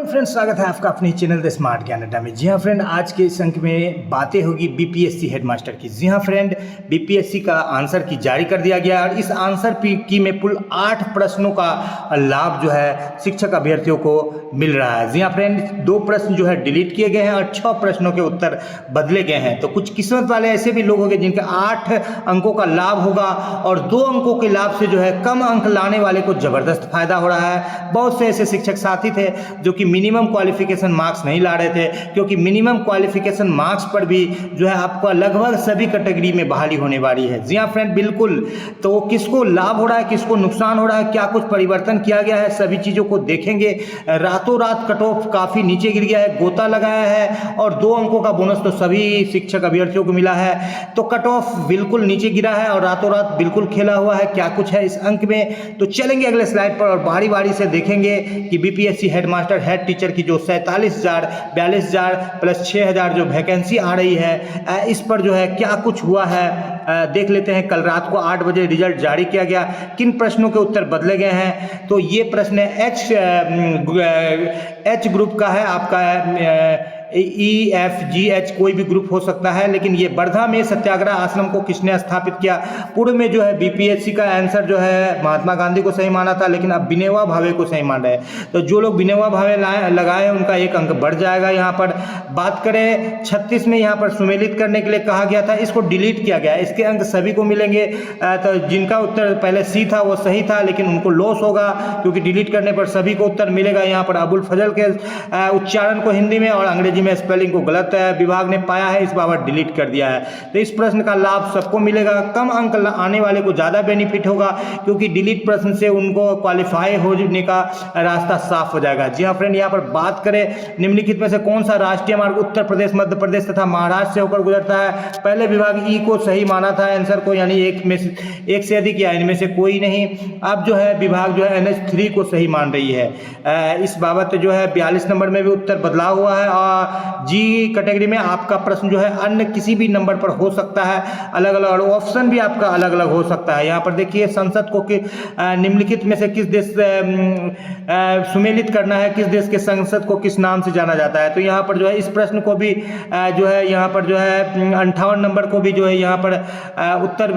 Friends, स्वागत है आपका अपने चैनल द स्मार्ट ज्ञान अड्डा में। जी हाँ फ्रेंड, आज के इस अंक में बातें होगी बीपीएससी हेडमास्टर की। जी हाँ फ्रेंड, बीपीएससी का आंसर की जारी कर दिया गया और इस आंसर की में कुल 8 प्रश्नों का लाभ जो है शिक्षक अभ्यर्थियों को मिल रहा है। जी हाँ फ्रेंड, 2 प्रश्न जो है डिलीट किए गए हैं और 6 प्रश्नों के उत्तर बदले गए हैं। तो कुछ किस्मत वाले ऐसे भी लोग होंगे जिनके 8 अंकों का लाभ होगा और 2 अंकों के लाभ से जो है कम अंक लाने वाले को जबरदस्त फायदा हो रहा है। बहुत से ऐसे शिक्षक साथी थे जो कि मिनिमम क्वालिफिकेशन मार्क्स नहीं ला रहे थे, क्योंकि मिनिमम क्वालिफिकेशन मार्क्स पर भी जो है आपको लगभग सभी कैटेगरी में बहाली होने वाली है। जी हाँ फ्रेंड, बिल्कुल। तो किसको लाभ हो रहा है, किसको नुकसान हो रहा है, क्या कुछ परिवर्तन किया गया है, सभी चीज़ों को देखेंगे। रातों रात कट ऑफ काफ़ी नीचे गिर गया है, गोता लगाया है और 2 अंकों का बोनस तो सभी शिक्षक अभ्यर्थियों को मिला है। तो कट ऑफ बिल्कुल नीचे गिरा है और रातों रात बिल्कुल खेला हुआ है। क्या कुछ है इस अंक में, तो चलेंगे अगले स्लाइड पर और बारी बारी से देखेंगे कि बीपीएससी हेडमास्टर हेड टीचर की जो 47,000, 42,000 प्लस 6,000 जो वैकेंसी आ रही है, इस पर जो है क्या कुछ हुआ है। देख लेते हैं। कल रात को 8 बजे रिजल्ट जारी किया गया, किन प्रश्नों के उत्तर बदले गए हैं। तो ये प्रश्न एच ग्रुप का है, आपका EFGH कोई भी ग्रुप हो सकता है, लेकिन ये वर्धा में सत्याग्रह आश्रम को किसने स्थापित किया। पूर्व में जो है बीपीएससी का आंसर जो है महात्मा गांधी को सही माना था, लेकिन अब विनोबा भावे को सही मान रहे हैं। तो जो लोग विनोबा भावे लगाए उनका 1 अंक बढ़ जाएगा। यहाँ पर बात करें 36 में यहाँ पर सुमेलित करने के लिए कहा गया था, इसको डिलीट किया गया। इसके अंक सभी को मिलेंगे। तो जिनका उत्तर पहले सी था वो सही था, लेकिन उनको लॉस होगा क्योंकि डिलीट करने पर सभी को उत्तर मिलेगा। यहाँ पर अबुल फजल के उच्चारण को हिंदी में और अंग्रेजी में स्पेलिंग को गलत विभाग ने पाया है, इस बाबत डिलीट कर दिया है। तो इस प्रश्न का लाभ सबको मिलेगा। कम अंक आने वाले को ज़्यादा बेनिफिट होगा, क्योंकि डिलीट प्रश्न से उनको क्वालिफाई होने का रास्ता साफ हो जाएगा। जी हाँ फ्रेंड, यहाँ पर बात करें निम्नलिखित में से कौन सा राष्ट्रीय मार्ग उत्तर प्रदेश, मध्य प्रदेश तथा महाराष्ट्र से होकर गुजरता है। पहले विभाग ई को सही माना था आंसर को, यानी एक से अधिक या इनमें से कोई नहीं। अब जो है विभाग जो है NH3 को सही मान रही है। इस बाबत जो है 42 नंबर में भी उत्तर बदलाव हुआ है और जी कैटेगरी में आपका प्रश्न जो है अन्य किसी भी नंबर पर हो सकता है। अलग अलग ऑप्शन भी आपका अलग अलग हो सकता है। यहाँ पर देखिए, संसद को निम्नलिखित में से किस देश सुमेलित करना है, किस देश के संसद को किस नाम से जाना जाता है। तो यहाँ पर जो है इस प्रश्न को भी जो है यहाँ पर जो है 58 नंबर को भी जो है यहाँ पर उत्तर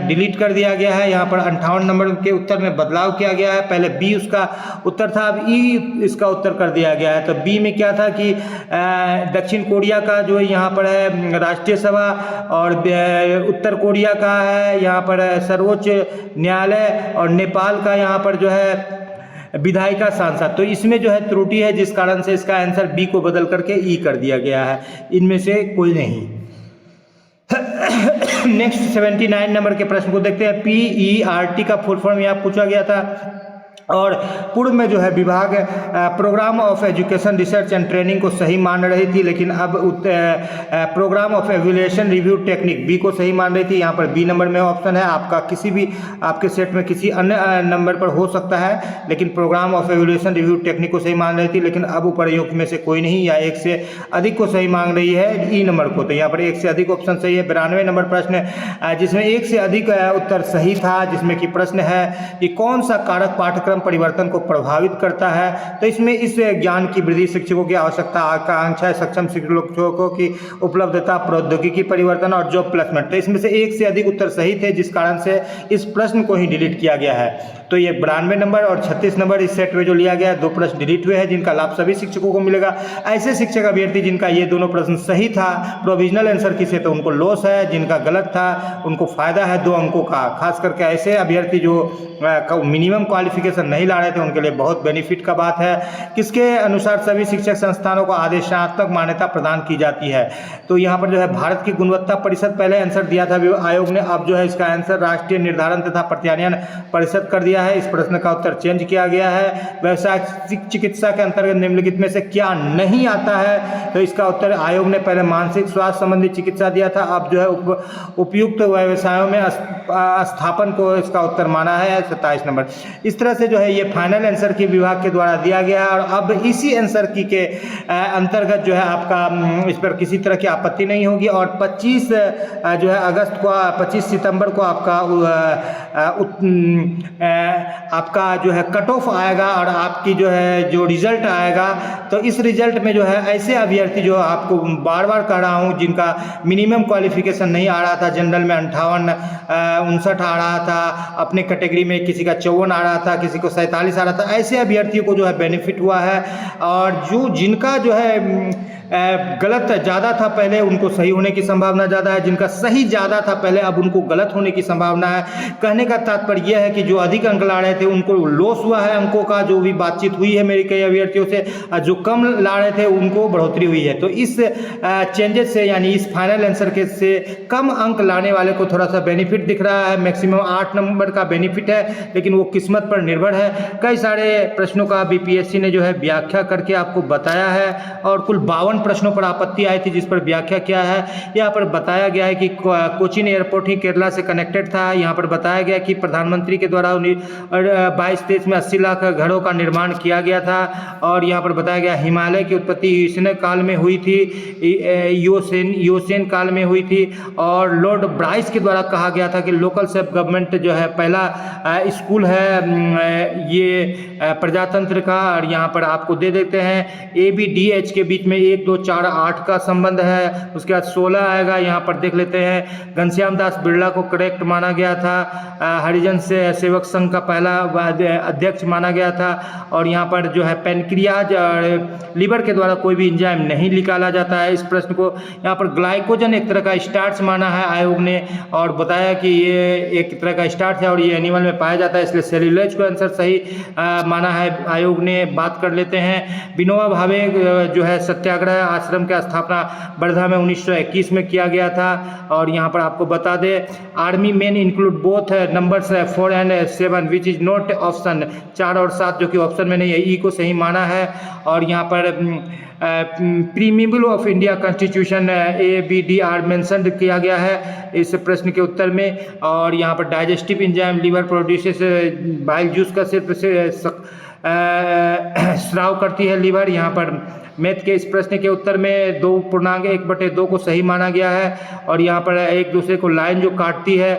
डिलीट कर दिया गया है। यहाँ पर 58 नंबर के उत्तर में बदलाव किया गया है। पहले बी उसका उत्तर था, अब ई इसका उत्तर कर दिया गया है। तो बी में क्या था कि दक्षिण कोरिया का जो यहाँ पर है राष्ट्रीय सभा और उत्तर कोरिया का है यहाँ पर सर्वोच्च न्यायालय और नेपाल का यहाँ पर जो है विधायिका सांसद। तो इसमें जो है त्रुटि है, जिस कारण से इसका आंसर बी को बदल करके ई कर दिया गया है। इनमें से कोई नहीं। नेक्स्ट 79 नंबर के प्रश्न को देखते हैं। PERT का फुल फॉर्म यहाँ पूछा गया था और पूर्व में जो है विभाग programme of education research and training को सही मान रही थी, लेकिन अब programme of evaluation review technique B को सही मान रही थी। यहाँ पर बी नंबर में ऑप्शन है, आपका किसी भी आपके सेट में किसी अन्य नंबर पर हो सकता है, लेकिन programme of evaluation review technique को सही मान रही थी, लेकिन अब उपर्युक्त में से कोई नहीं या 1 से अधिक को सही मांग रही है ई नंबर को। तो यहाँ पर 1 से अधिक ऑप्शन सही है। 92 नंबर प्रश्न जिसमें 1 से अधिक उत्तर सही था, जिसमें कि प्रश्न है कि कौन सा कारक पाठ्यक्रम परिवर्तन को प्रभावित करता है। तो इसमें इस ज्ञान की वृद्धि, शिक्षकों की आवश्यकता, आकांक्षा, सक्षम शिक्षकों की उपलब्धता, प्रौद्योगिकी परिवर्तन और जॉब प्लेसमेंट। तो इसमें से 1 से अधिक उत्तर सही थे, जिस कारण से इस प्रश्न को ही डिलीट किया गया है। तो ये 92 नंबर और 36 नंबर इस सेट में जो लिया गया है, 2 प्रश्न डिलीट हुए हैं, जिनका लाभ सभी शिक्षकों को मिलेगा। ऐसे शिक्षक अभ्यर्थी जिनका ये दोनों प्रश्न सही था प्रोविजनल आंसर की से, तो उनको लॉस है। जिनका गलत था उनको फायदा है 2 अंकों का। खास करके ऐसे अभ्यर्थी जो मिनिमम क्वालिफिकेशन नहीं ला रहे थे, उनके लिए बहुत बेनिफिट का बात है। किसके अनुसार सभी शिक्षक संस्थानों को आदेशात्मक मान्यता प्रदान की जाती है। तो यहाँ पर जो है भारत की गुणवत्ता परिषद पहले आंसर दिया था आयोग ने, अब जो है इसका आंसर राष्ट्रीय निर्धारण तथा प्रत्यायन परिषद कर दिया है। इस प्रश्न का उत्तर चेंज किया गया है। व्यावसायिक चिकित्सा के अंतर्गत निम्नलिखित में से क्या नहीं आता है। तो इसका उत्तर आयोग ने पहले मानसिक स्वास्थ्य संबंधी चिकित्सा दिया था, अब जो है उपयुक्त व्यवसायों में स्थापन को इसका उत्तर माना है 27 नंबर। इस तरह से जो है ये फाइनल आंसर की विभाग के द्वारा दिया गया और अब इसी आंसर की के अंतर्गत जो है आपका इस पर किसी तरह की आपत्ति नहीं होगी और 25 जो है अगस्त को 25 सितंबर को आपका जो है कट ऑफ आएगा और आपकी जो है जो रिजल्ट आएगा तो इस रिजल्ट में जो है ऐसे अभ्यर्थी जो आपको बार बार कह रहा हूँ जिनका मिनिमम क्वालिफिकेशन नहीं आ रहा था, जनरल में 58-59 आ रहा था, अपने कैटेगरी में किसी का 54 आ रहा था, किसी को 47 आ रहा था, ऐसे अभ्यर्थियों को जो है बेनिफिट हुआ है। और जो जिनका जो है गलत ज़्यादा था पहले उनको सही होने की संभावना ज़्यादा है, जिनका सही ज़्यादा था पहले अब उनको गलत होने की संभावना है। कहने का तात्पर्य यह है कि जो अधिक अंक ला रहे थे उनको लॉस हुआ है अंकों का, जो भी बातचीत हुई है मेरी कई अभ्यर्थियों से, जो कम ला रहे थे उनको बढ़ोतरी हुई है। तो इस चेंजेस से यानी इस फाइनल आंसर के से कम अंक लाने वाले को थोड़ा सा बेनिफिट दिख रहा है। मैक्सिमम 8 नंबर का बेनिफिट है लेकिन वो किस्मत पर निर्भर है। कई सारे प्रश्नों का बीपीएससी ने जो है व्याख्या करके आपको बताया है और कुल 52 प्रश्नों पर आपत्ति आई थी जिस पर व्याख्या क्या है यहाँ पर बताया गया है कि कोचीन एयरपोर्ट ही केरला से कनेक्टेड था। यहाँ पर बताया गया कि प्रधानमंत्री के द्वारा 22-23 में 80 लाख घरों का निर्माण किया गया था और यहाँ पर बताया गया हिमालय की उत्पत्ति यूसेन काल में हुई थी, यूसेन काल में हुई थी और लॉर्ड ब्राइस के द्वारा कहा गया था कि लोकल सेल्फ गवर्नमेंट जो है पहला स्कूल है ये प्रजातंत्र का। और यहाँ पर आपको दे देते हैं ABDH के बीच में 1, 2, 4, 8 का संबंध है। उसके बाद 16 आएगा, यहाँ पर देख लेते हैं। घनश्याम दास बिरला को करेक्ट माना गया था, हरिजन से सेवक संघ का पहला अध्यक्ष माना गया था और यहाँ पर जो है पेनक्रियाज और लीवर के द्वारा कोई भी एंजाइम नहीं निकाला जाता है। इस प्रश्न को यहाँ पर ग्लाइकोजन एक तरह का स्टार्च माना है आयोग ने और बताया कि ये एक तरह का स्टार्च है और ये एनिमल में पाया जाता है, इसलिए सेल्यूलोज को आंसर सही माना है आयोग ने। बात कर लेते हैं विनोबा भावे जो है सत्याग्रह आश्रम की स्थापना वर्धा में 1921 में किया गया था और यहाँ पर आपको बता दें army main include both numbers 4 and 7 which is not option 4 और 7 जो कि ऑप्शन में नहीं है, ई को सही माना है। और यहाँ पर preamble of India constitution ABDR mention किया गया है इस प्रश्न के उत्तर में। और यहाँ पर digestive enzyme liver produces bile juice का सिर्फ स्राव करती है लीवर। यहाँ पर मैथ के इस प्रश्न के उत्तर में 2.1/2 को सही माना गया है और यहाँ पर एक दूसरे को लाइन जो काटती है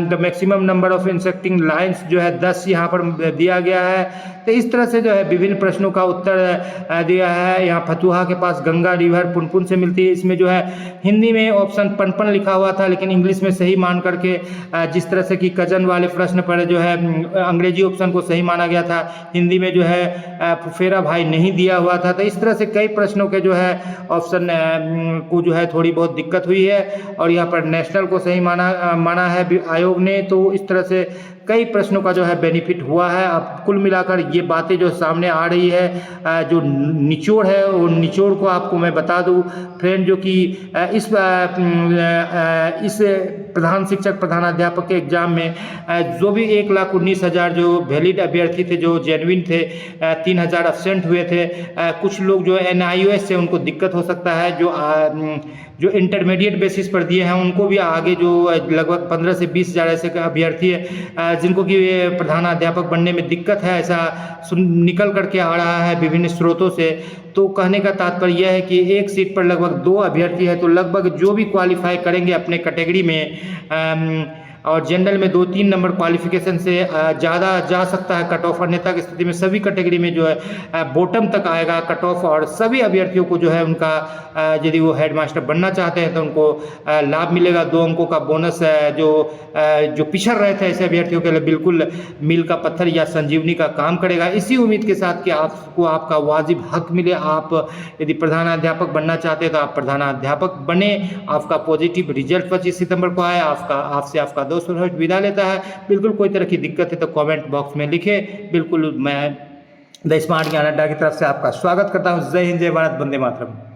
the maximum number of intersecting lines जो है 10 यहाँ पर दिया गया है। तो इस तरह से जो है विभिन्न प्रश्नों का उत्तर दिया है। यहाँ फतुहा के पास गंगा रिवर पुनपुन से मिलती है, इसमें जो है हिंदी में ऑप्शन पनपन लिखा हुआ था लेकिन इंग्लिश में सही मान करके जिस तरह से कि कजन वाले प्रश्न पर जो है अंग्रेजी ऑप्शन को सही माना गया था, हिंदी में जो है फुफेरा भाई नहीं दिया हुआ था। तो इस तरह से कई प्रश्नों के जो है ऑप्शन को जो है थोड़ी बहुत दिक्कत हुई है और यहाँ पर नेशनल को सही माना है आयोग ने। तो इस तरह से कई प्रश्नों का जो है बेनिफिट हुआ है। अब कुल मिलाकर ये बातें जो सामने आ रही है जो निचोड़ है वो निचोड़ को आपको मैं बता दूं फ्रेंड, जो कि इस प्रधान शिक्षक प्रधानाध्यापक के एग्जाम में जो भी 1,19,000 जो वैलिड अभ्यर्थी थे जो जेन्युइन थे 3,000 एब्सेंट हुए थे। कुछ लोग जो NIOS से उनको दिक्कत हो सकता है, जो इंटरमीडिएट बेसिस पर दिए हैं उनको भी आगे जो लगभग 15 से 20,000 ऐसे अभ्यर्थी है जिनको कि प्रधानाध्यापक बनने में दिक्कत है, ऐसा निकल करके आ रहा है विभिन्न स्रोतों से। तो कहने का तात्पर्य यह है कि एक सीट पर लगभग 2 अभ्यर्थी है, तो लगभग जो भी क्वालिफाई करेंगे अपने कैटेगरी में और जनरल में 2-3 नंबर क्वालिफिकेशन से ज़्यादा जा सकता है कट ऑफ। अन्यथा की स्थिति में सभी कैटेगरी में जो है बॉटम तक आएगा कट ऑफ और सभी अभ्यर्थियों को जो है उनका यदि वो हेडमास्टर बनना चाहते हैं तो उनको लाभ मिलेगा। 2 अंकों का बोनस जो पिछड़ रहे थे ऐसे अभ्यर्थियों के लिए बिल्कुल मील का पत्थर या संजीवनी का काम करेगा। इसी उम्मीद के साथ कि आपको आपका वाजिब हक मिले। आप यदि प्रधानाध्यापक बनना चाहते हैं तो आप प्रधानाध्यापक बने, आपका पॉजिटिव रिजल्ट 25 सितंबर को आए। आपसे आपका दोस्त विदा लेता है। बिल्कुल कोई तरह की दिक्कत है तो कमेंट बॉक्स में लिखे। बिल्कुल मैं द स्मार्ट ज्ञान अड्डा की तरफ से आपका स्वागत करता हूँ। जय हिंद, जय भारत, वंदे मातरम।